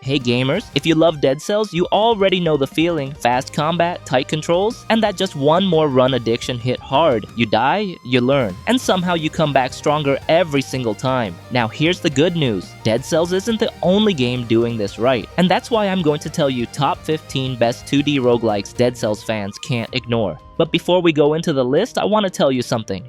Hey gamers, if you love Dead Cells, you already know the feeling: fast combat, tight controls, and that just one more run addiction hit hard. You die, you learn, and somehow you come back stronger every single time. Now here's the good news: Dead Cells isn't the only game doing this right, and that's why I'm going to tell you top 15 best 2D roguelikes Dead Cells fans can't ignore. But before we go into the list, I want to tell you something.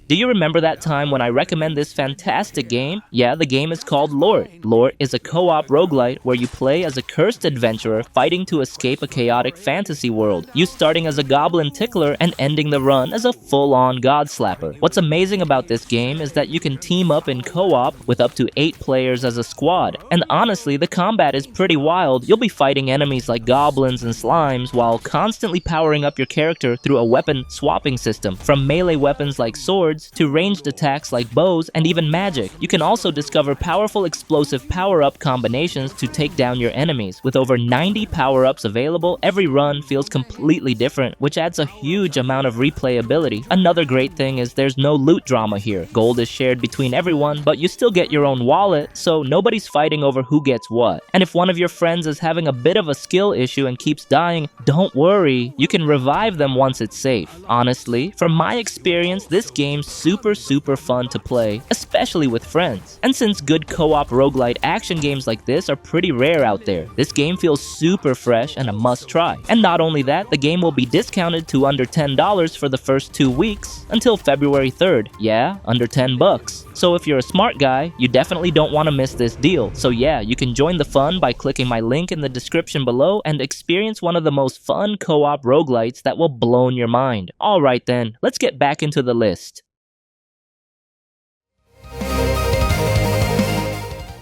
Do you remember that time when I recommend this fantastic game? Yeah, the game is called LORT. LORT is a co-op roguelite where you play as a cursed adventurer fighting to escape a chaotic fantasy world. You starting as a goblin tickler and ending the run as a full-on god slapper. What's amazing about this game is that you can team up in co-op with up to 8 players as a squad. And honestly, the combat is pretty wild. You'll be fighting enemies like goblins and slimes while constantly powering up your character through a weapon swapping system. From melee weapons like swords to ranged attacks like bows and even magic. You can also discover powerful explosive power-up combinations to take down your enemies. With over 90 power-ups available, every run feels completely different, which adds a huge amount of replayability. Another great thing is there's no loot drama here. Gold is shared between everyone, but you still get your own wallet, so nobody's fighting over who gets what. And if one of your friends is having a bit of a skill issue and keeps dying, don't worry, you can revive them once it's safe. Honestly, from my experience, this game's super fun to play, especially with friends. And since good co-op roguelite action games like this are pretty rare out there, this game feels super fresh and a must try. And not only that, the game will be discounted to under $10 for the first 2 weeks until February 3rd. Yeah, under 10 bucks. So if you're a smart guy, you definitely don't want to miss this deal. So yeah, you can join the fun by clicking my link in the description below and experience one of the most fun co-op roguelites that will blow your mind. Alright then, let's get back into the list.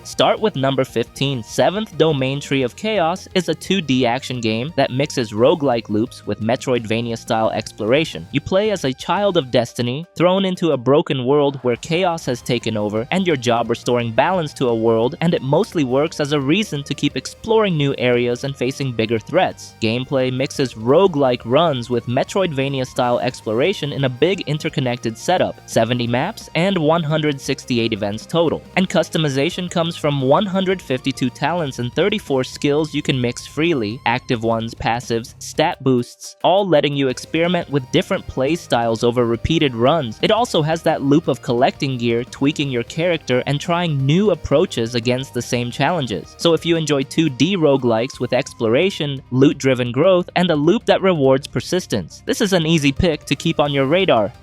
Start with number 15. Seventh Domain Tree of Chaos is a 2D action game that mixes roguelike loops with Metroidvania-style exploration. You play as a child of destiny, thrown into a broken world where chaos has taken over, and your job restoring balance to a world, and it mostly works as a reason to keep exploring new areas and facing bigger threats. Gameplay mixes roguelike runs with Metroidvania-style exploration in a big interconnected setup, 70 maps and 168 events total. And customization comes from 152 talents and 34 skills you can mix freely, active ones, passives, stat boosts, all letting you experiment with different play styles over repeated runs. It also has that loop of collecting gear, tweaking your character, and trying new approaches against the same challenges. So if you enjoy 2D roguelikes with exploration, loot-driven growth, and a loop that rewards persistence, this is an easy pick to keep on your radar.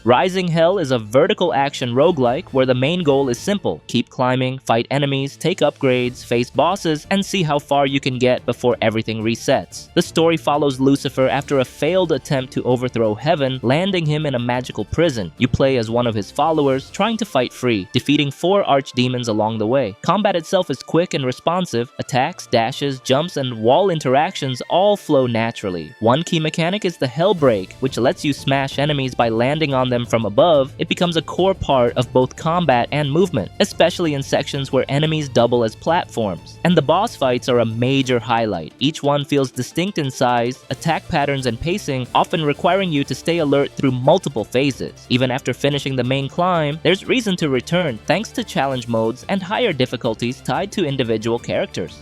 Rising Hell is a vertical action roguelike where the main goal is simple: keep climbing, fight enemies, take upgrades, face bosses, and see how far you can get before everything resets. The story follows Lucifer after a failed attempt to overthrow heaven, landing him in a magical prison. You play as one of his followers, trying to fight free, defeating 4 archdemons along the way. Combat itself is quick and responsive. Attacks, dashes, jumps, and wall interactions all flow naturally. One key mechanic is the Hellbreak, which lets you smash enemies by landing on them from above. It becomes a core part of both combat and movement, especially in sections where enemies double as platforms. And the boss fights are a major highlight. Each one feels distinct in size, attack patterns, and pacing, often requiring you to stay alert through multiple phases. Even after finishing the main climb, there's reason to return thanks to challenge modes and higher difficulties tied to individual characters.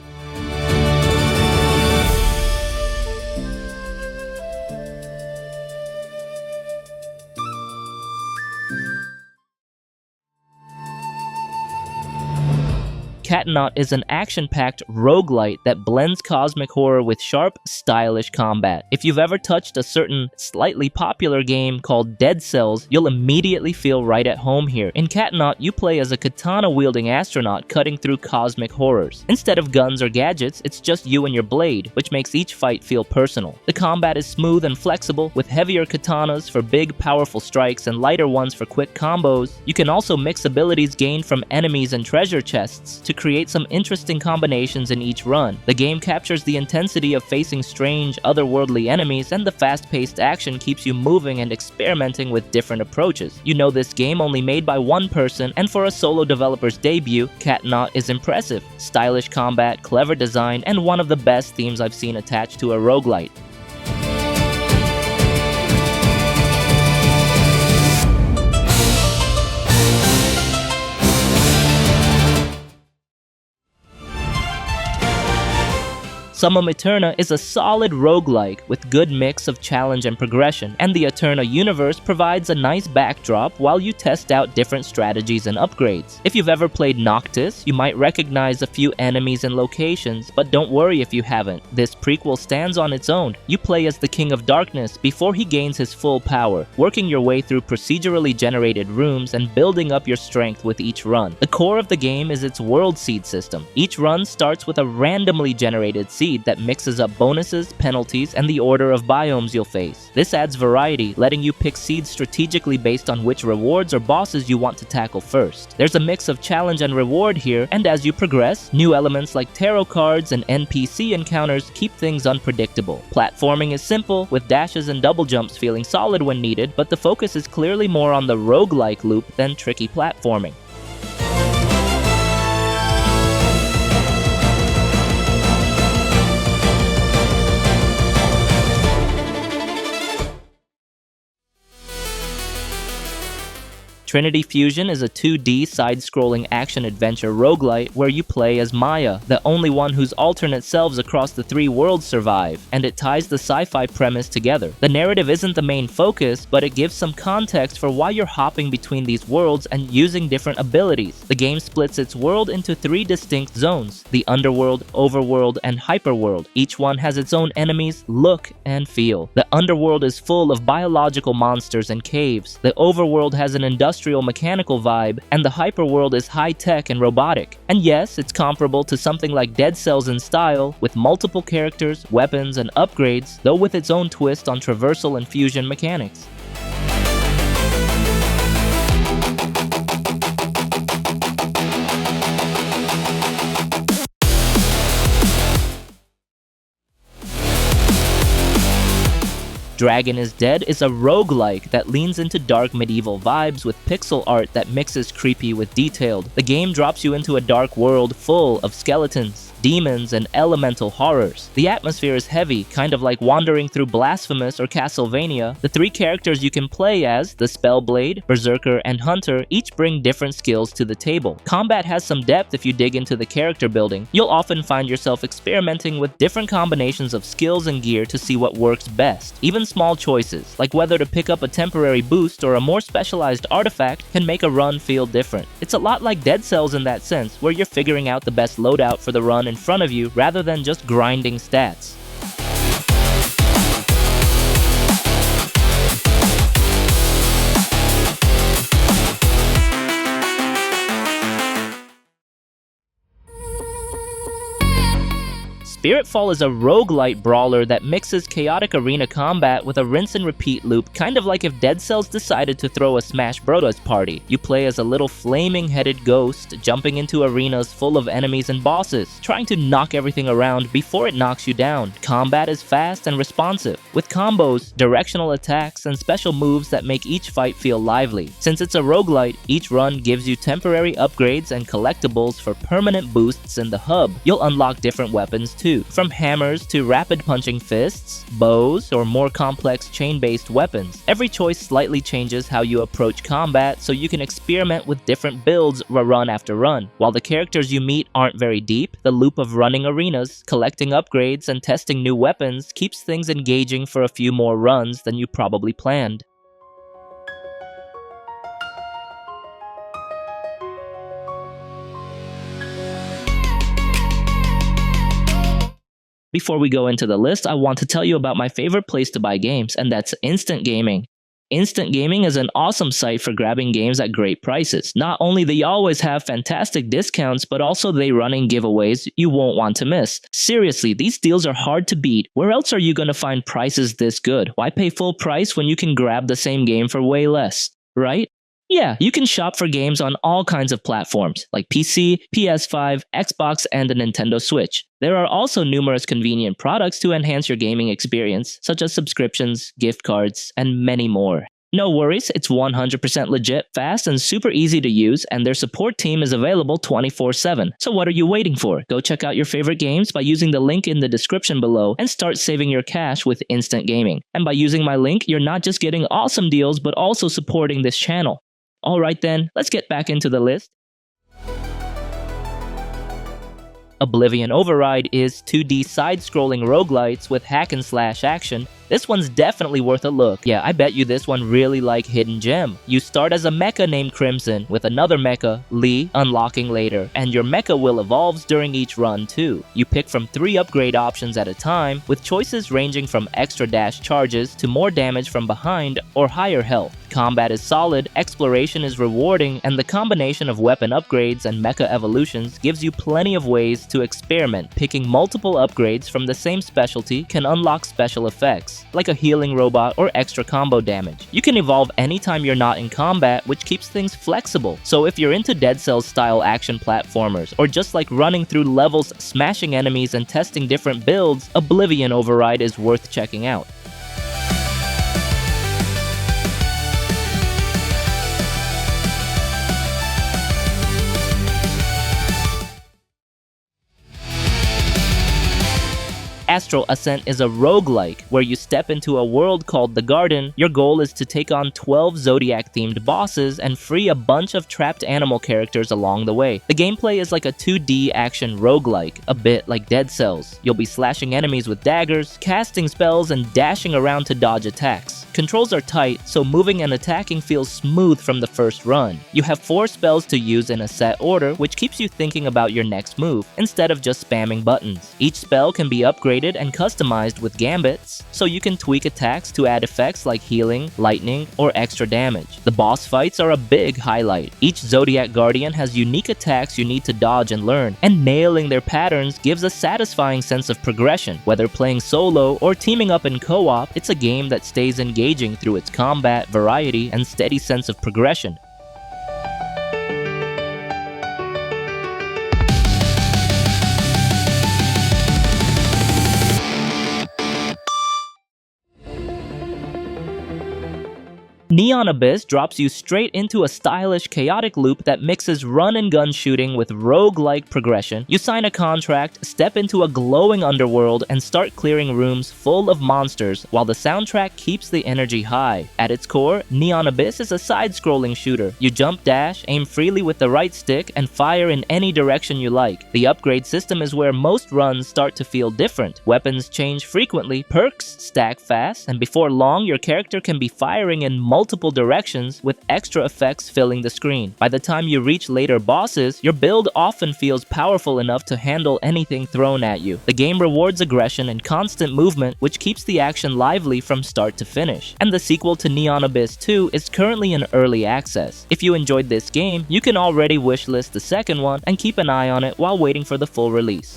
Katanaut is an action-packed roguelite that blends cosmic horror with sharp, stylish combat. If you've ever touched a certain, slightly popular game called Dead Cells, you'll immediately feel right at home here. In Katanaut, you play as a katana-wielding astronaut cutting through cosmic horrors. Instead of guns or gadgets, it's just you and your blade, which makes each fight feel personal. The combat is smooth and flexible, with heavier katanas for big, powerful strikes and lighter ones for quick combos. You can also mix abilities gained from enemies and treasure chests to create some interesting combinations in each run. The game captures the intensity of facing strange, otherworldly enemies, and the fast-paced action keeps you moving and experimenting with different approaches. You know this game only made by one person, and for a solo developer's debut, Katanaut is impressive. Stylish combat, clever design, and one of the best themes I've seen attached to a roguelite. Summum Aeterna is a solid roguelike with good mix of challenge and progression, and the Aeterna universe provides a nice backdrop while you test out different strategies and upgrades. If you've ever played Noctis, you might recognize a few enemies and locations, but don't worry if you haven't. This prequel stands on its own. You play as the King of Darkness before he gains his full power, working your way through procedurally generated rooms and building up your strength with each run. The core of the game is its world seed system. Each run starts with a randomly generated seed that mixes up bonuses, penalties, and the order of biomes you'll face. This adds variety, letting you pick seeds strategically based on which rewards or bosses you want to tackle first. There's a mix of challenge and reward here, and as you progress, new elements like tarot cards and NPC encounters keep things unpredictable. Platforming is simple, with dashes and double jumps feeling solid when needed, but the focus is clearly more on the roguelike loop than tricky platforming. Trinity Fusion is a 2D side-scrolling action-adventure roguelite where you play as Maya, the only one whose alternate selves across the three worlds survive, and it ties the sci-fi premise together. The narrative isn't the main focus, but it gives some context for why you're hopping between these worlds and using different abilities. The game splits its world into 3 distinct zones: the Underworld, Overworld, and Hyperworld. Each one has its own enemies, look, and feel. The Underworld is full of biological monsters and caves. The Overworld has an industrial mechanical vibe, and the Hyperworld is high-tech and robotic. And yes, it's comparable to something like Dead Cells in style, with multiple characters, weapons, and upgrades, though with its own twist on traversal and fusion mechanics. Dragon is Dead is a roguelike that leans into dark medieval vibes with pixel art that mixes creepy with detailed. The game drops you into a dark world full of skeletons, demons, and elemental horrors. The atmosphere is heavy, kind of like wandering through Blasphemous or Castlevania. The 3 characters you can play as, the Spellblade, Berserker, and Hunter, each bring different skills to the table. Combat has some depth if you dig into the character building. You'll often find yourself experimenting with different combinations of skills and gear to see what works best. Even small choices, like whether to pick up a temporary boost or a more specialized artifact, can make a run feel different. It's a lot like Dead Cells in that sense, where you're figuring out the best loadout for the run in front of you rather than just grinding stats. Spiritfall is a roguelite brawler that mixes chaotic arena combat with a rinse and repeat loop, kind of like if Dead Cells decided to throw a Smash Bros. Party. You play as a little flaming-headed ghost, jumping into arenas full of enemies and bosses, trying to knock everything around before it knocks you down. Combat is fast and responsive, with combos, directional attacks, and special moves that make each fight feel lively. Since it's a roguelite, each run gives you temporary upgrades and collectibles for permanent boosts in the hub. You'll unlock different weapons too, from hammers to rapid punching fists, bows, or more complex chain-based weapons. Every choice slightly changes how you approach combat, so you can experiment with different builds run after run. While the characters you meet aren't very deep, the loop of running arenas, collecting upgrades, and testing new weapons keeps things engaging for a few more runs than you probably planned. Before we go into the list, I want to tell you about my favorite place to buy games, and that's Instant Gaming. Instant Gaming is an awesome site for grabbing games at great prices. Not only they always have fantastic discounts, but also they running giveaways you won't want to miss. Seriously, these deals are hard to beat. Where else are you going to find prices this good? Why pay full price when you can grab the same game for way less, right? Yeah, you can shop for games on all kinds of platforms, like PC, PS5, Xbox, and a Nintendo Switch. There are also numerous convenient products to enhance your gaming experience, such as subscriptions, gift cards, and many more. No worries, it's 100% legit, fast, and super easy to use, and their support team is available 24/7. So what are you waiting for? Go check out your favorite games by using the link in the description below and start saving your cash with instant gaming. And by using my link, you're not just getting awesome deals, but also supporting this channel. Alright then, let's get back into the list. Oblivion Override is 2D side-scrolling roguelites with hack-and-slash action. This one's definitely worth a look. Yeah, I bet you this one really like Hidden Gem. You start as a mecha named Crimson, with another mecha, Lee, unlocking later, and your mecha will evolve during each run too. You pick from 3 upgrade options at a time, with choices ranging from extra dash charges to more damage from behind or higher health. Combat is solid, exploration is rewarding, and the combination of weapon upgrades and mecha evolutions gives you plenty of ways to experiment. Picking multiple upgrades from the same specialty can unlock special effects, like a healing robot or extra combo damage. You can evolve anytime you're not in combat, which keeps things flexible. So if you're into Dead Cells style action platformers, or just like running through levels, smashing enemies, and testing different builds, Oblivion Override is worth checking out. Astral Ascent is a roguelike, where you step into a world called the Garden. Your goal is to take on 12 Zodiac-themed bosses and free a bunch of trapped animal characters along the way. The gameplay is like a 2D action roguelike, a bit like Dead Cells. You'll be slashing enemies with daggers, casting spells, and dashing around to dodge attacks. Controls are tight, so moving and attacking feels smooth from the first run. You have 4 spells to use in a set order, which keeps you thinking about your next move, instead of just spamming buttons. Each spell can be upgraded and customized with gambits, so you can tweak attacks to add effects like healing, lightning, or extra damage. The boss fights are a big highlight. Each Zodiac Guardian has unique attacks you need to dodge and learn, and nailing their patterns gives a satisfying sense of progression. Whether playing solo or teaming up in co-op, it's a game that stays engaging through its combat, variety, and steady sense of progression. Neon Abyss drops you straight into a stylish, chaotic loop that mixes run-and-gun shooting with rogue-like progression. You sign a contract, step into a glowing underworld, and start clearing rooms full of monsters, while the soundtrack keeps the energy high. At its core, Neon Abyss is a side-scrolling shooter. You jump dash, aim freely with the right stick, and fire in any direction you like. The upgrade system is where most runs start to feel different. Weapons change frequently, perks stack fast, and before long, your character can be firing in multiple directions with extra effects filling the screen. By the time you reach later bosses, your build often feels powerful enough to handle anything thrown at you. The game rewards aggression and constant movement, which keeps the action lively from start to finish. And the sequel to Neon Abyss 2 is currently in early access. If you enjoyed this game, you can already wishlist the second one and keep an eye on it while waiting for the full release.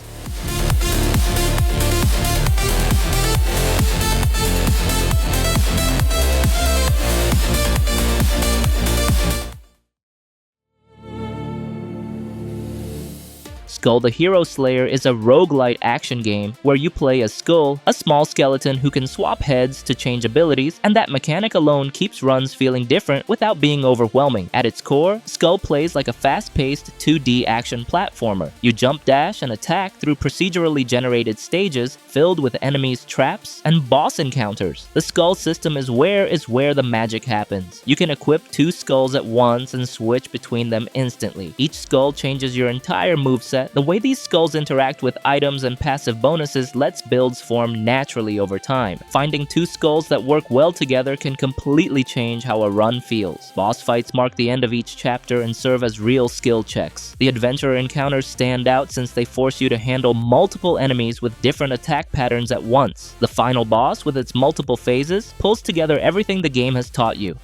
Skul the Hero Slayer is a roguelite action game where you play as Skul, a small skeleton who can swap heads to change abilities, and that mechanic alone keeps runs feeling different without being overwhelming. At its core, Skul plays like a fast-paced 2D action platformer. You jump, dash, and attack through procedurally generated stages filled with enemies, traps, and boss encounters. The Skul system is where the magic happens. You can equip 2 skulls at once and switch between them instantly. Each skull changes your entire moveset. The way these skulls interact with items and passive bonuses lets builds form naturally over time. Finding 2 skulls that work well together can completely change how a run feels. Boss fights mark the end of each chapter and serve as real skill checks. The adventurer encounters stand out since they force you to handle multiple enemies with different attack patterns at once. The final boss, with its multiple phases, pulls together everything the game has taught you.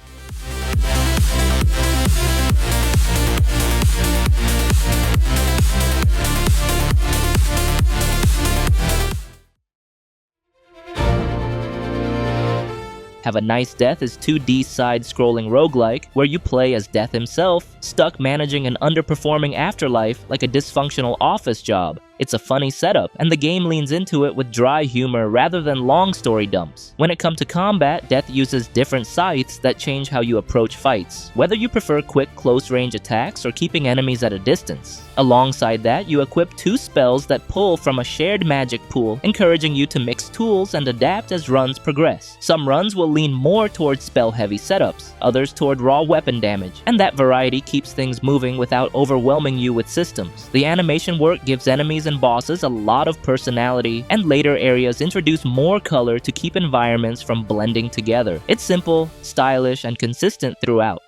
Have a Nice Death is 2D side-scrolling roguelike, where you play as Death himself, stuck managing an underperforming afterlife like a dysfunctional office job. It's a funny setup, and the game leans into it with dry humor rather than long story dumps. When it comes to combat, Death uses different scythes that change how you approach fights, whether you prefer quick close-range attacks or keeping enemies at a distance. Alongside that, you equip 2 spells that pull from a shared magic pool, encouraging you to mix tools and adapt as runs progress. Some runs will lean more towards spell-heavy setups, others toward raw weapon damage, and that variety keeps things moving without overwhelming you with systems. The animation work gives enemies and bosses a lot of personality, and later areas introduce more color to keep environments from blending together. It's simple, stylish, and consistent throughout.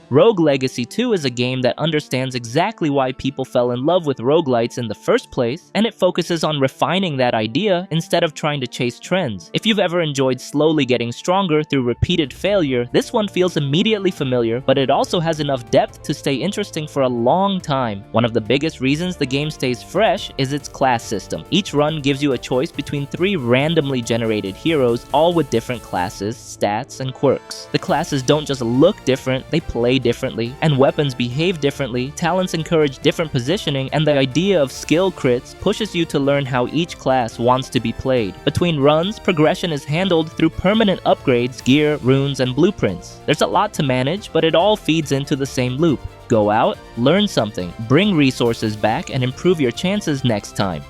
Rogue Legacy 2 is a game that understands exactly why people fell in love with roguelites in the first place, and it focuses on refining that idea instead of trying to chase trends. If you've ever enjoyed slowly getting stronger through repeated failure, this one feels immediately familiar, but it also has enough depth to stay interesting for a long time. One of the biggest reasons the game stays fresh is its class system. Each run gives you a choice between 3 randomly generated heroes, all with different classes, stats, and quirks. The classes don't just look different, they play differently, and weapons behave differently, talents encourage different positioning, and the idea of skill crits pushes you to learn how each class wants to be played. Between runs, progression is handled through permanent upgrades, gear, runes, and blueprints. There's a lot to manage, but it all feeds into the same loop. Go out, learn something, bring resources back, and improve your chances next time.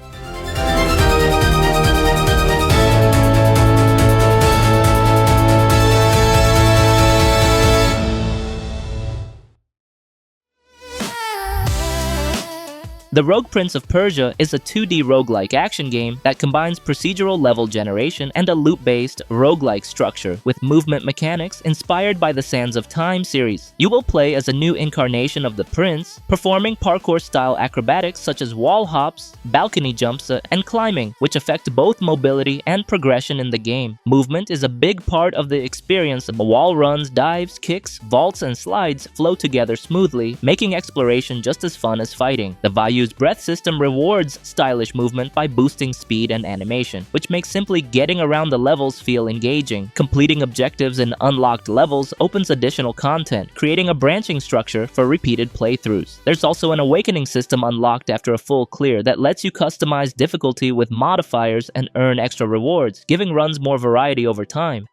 The Rogue Prince of Persia is a 2D roguelike action game that combines procedural level generation and a loop-based, roguelike structure with movement mechanics inspired by the Sands of Time series. You will play as a new incarnation of the prince, performing parkour-style acrobatics such as wall hops, balcony jumps, and climbing, which affect both mobility and progression in the game. Movement is a big part of the experience. Wall runs, dives, kicks, vaults, and slides flow together smoothly, making exploration just as fun as fighting. The Value's breath system rewards stylish movement by boosting speed and animation, which makes simply getting around the levels feel engaging. Completing objectives in unlocked levels opens additional content, creating a branching structure for repeated playthroughs. There's also an awakening system unlocked after a full clear that lets you customize difficulty with modifiers and earn extra rewards, giving runs more variety over time.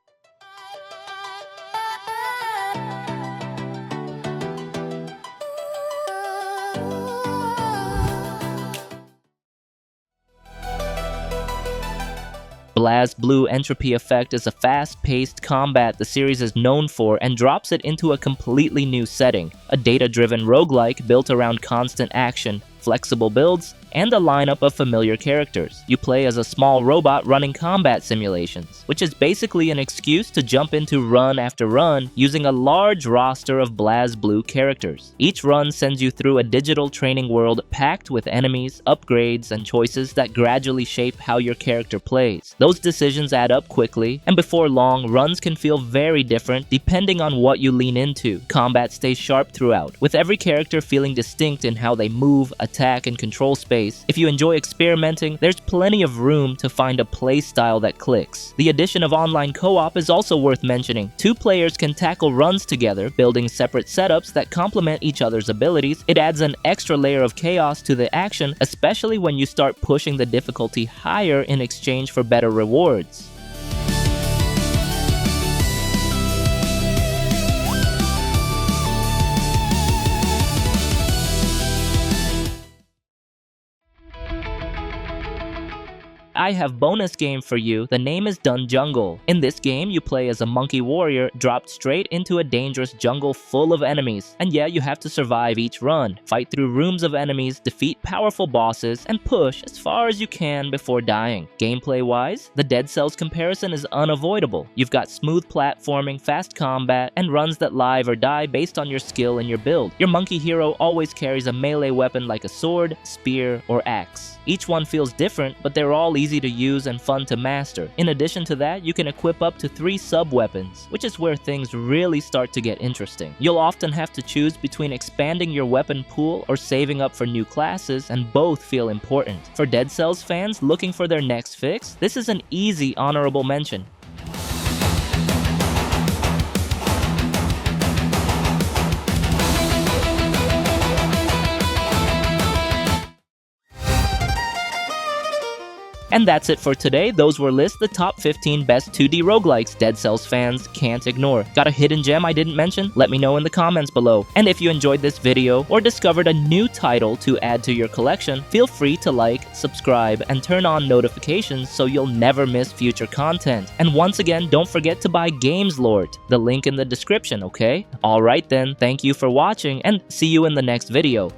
BlazBlue Entropy effect is a fast-paced combat the series is known for and drops it into a completely new setting, a data-driven roguelike built around constant action, flexible builds, and a lineup of familiar characters. You play as a small robot running combat simulations, which is basically an excuse to jump into run after run using a large roster of BlazBlue characters. Each run sends you through a digital training world packed with enemies, upgrades, and choices that gradually shape how your character plays. Those decisions add up quickly, and before long, runs can feel very different depending on what you lean into. Combat stays sharp throughout, with every character feeling distinct in how they move, attack, and control space. If you enjoy experimenting, there's plenty of room to find a playstyle that clicks. The addition of online co-op is also worth mentioning. 2 players can tackle runs together, building separate setups that complement each other's abilities. It adds an extra layer of chaos to the action, especially when you start pushing the difficulty higher in exchange for better rewards. I have bonus game for you. The name is Dunjungle. In this game, you play as a monkey warrior dropped straight into a dangerous jungle full of enemies. And yeah, you have to survive each run, fight through rooms of enemies, defeat powerful bosses, and push as far as you can before dying. Gameplay-wise, the Dead Cells comparison is unavoidable. You've got smooth platforming, fast combat, and runs that live or die based on your skill and your build. Your monkey hero always carries a melee weapon like a sword, spear, or axe. Each one feels different, but they're all easy easy to use and fun to master. In addition to that, you can equip up to 3 sub-weapons, which is where things really start to get interesting. You'll often have to choose between expanding your weapon pool or saving up for new classes, and both feel important. For Dead Cells fans looking for their next fix, this is an easy honorable mention. And that's it for today. Those were lists the top 15 best 2D roguelikes Dead Cells fans can't ignore. Got a hidden gem I didn't mention? Let me know in the comments below. And if you enjoyed this video or discovered a new title to add to your collection, feel free to like, subscribe, and turn on notifications so you'll never miss future content. And once again, don't forget to buy Out LORT. The link in the description, okay? Alright then, thank you for watching and see you in the next video.